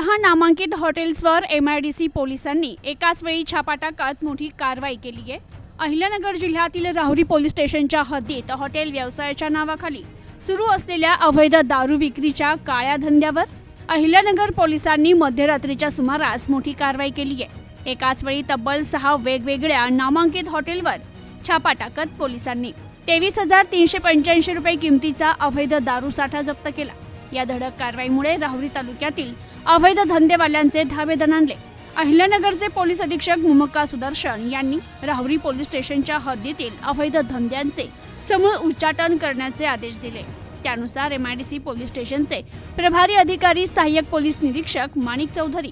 6 नामांकित हॉटेल्सवर MIDC पोलिसांनी एकाच वेळी छापा टाकत मोठी कारवाई केली आहे। अहिल्यानगर जिल्ह्यातील राहुरी पोलीस स्टेशनच्या हद्दीत हॉटेल व्यवसायाच्या नावाखाली सुरू असलेल्या अवैध दारू विक्रीच्या काळ्या धंद्यावर अहिल्यानगर पोलिसांनी मध्यरात्रीच्या सुमारास मोठी कारवाई केली आहे। एकाच वेळी तब्बल 6 वेगवेगळ्या नामांकित हॉटेलवर छापा टाकत पोलिसांनी 23,385 रुपये किमतीचा अवैध दारू साठा जप्त केला। या धडक कारवाईमुळे राहुरी तालुक्यातील अवैध धंदेवाल्यांचे धावे दणाणले। अहिल्यानगरचे पोलीस अधीक्षक मुमक्का सुदर्शन यांनी राहुरी पोलीस स्टेशनच्या हद्दीतील अवैध धंद्यांचे समूळ उच्चाटन करण्याचे आदेश दिले। त्यानुसार MIDC पोलीस स्टेशनचे प्रभारी अधिकारी सहाय्यक पोलीस निरीक्षक माणिक चौधरी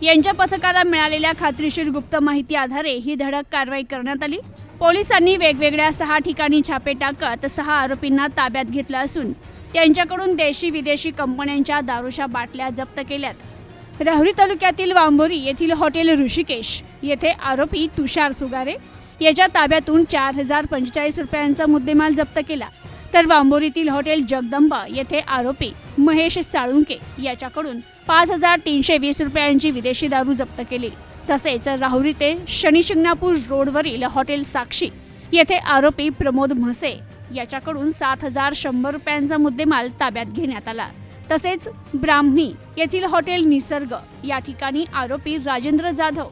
यांच्या पथकाला मिळालेल्या खात्रीशीर गुप्त माहिती आधारे ही धडक कारवाई करण्यात आली। पोलिसांनी वेगवेगळ्या 6 ठिकाणी छापे टाकत 6 आरोपींना ताब्यात घेतलं असून त्यांच्याकडून देशी विदेशी कंपन्यांच्या दारूच्या बाटल्या जप्त केल्यात। राहुरी तालुक्यातील वांबोरी येथील हॉटेल ऋषिकेश येथे आरोपी तुषार सुगारे याच्या ताब्यातून 4,045 रुपयांचा मुद्देमाल जप्त केला, तर वांबोरीतील हॉटेल जगदंबा येथे आरोपी महेश साळुंके याच्याकडून 5,320 रुपयांची विदेशी दारू जप्त केली। तसेच राहुरी ते शनी शिंगणापूर रोडवरील हॉटेल साक्षी येथे आरोपी प्रमोद म्हसे याच्याकडून 7,100 रुपयांचा मुद्देमाल ताब्यात घेण्यात आला। तसेच ब्राह्मणी येथील हॉटेल निसर्ग या ठिकाणी आरोपी राजेंद्र जाधव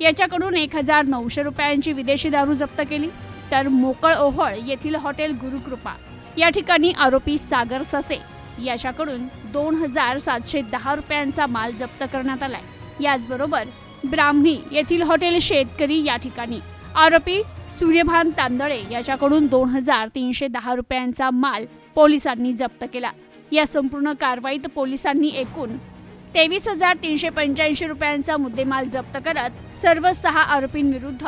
याच्याकडून 1,900 रुपयांची विदेशी दारू जप्त केली, तर मोकळ ओहळ येथील हॉटेल गुरुकृपा या ठिकाणी आरोपी सागर ससे याच्याकडून 2,710 रुपयांचा माल जप्त करण्यात आलाय। याचबरोबर ब्राह्मणी येथील हॉटेल शेतकरी या ठिकाणी आरोपी सूर्यभान तांदळे याच्याकडून 2,310 रुपयांचा माल पोलिसांनी जप्त केला। या संपूर्ण कारवाईत पोलिसांनी एकूण 23,385 रुपयांचा मुद्देमाल जप्त करत सर्व 6 आरोपींविरुद्ध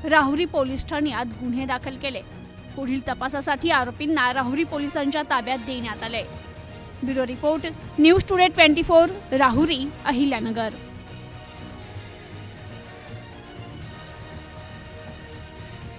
राहुरी पोलीस ठाण्यात गुन्हे दाखल केले। पुढील तपासासाठी आरोपींना राहुरी पोलिसांच्या ताब्यात देण्यात आले। Bureau report, news today 24, Rahuri, Ahilyanagar.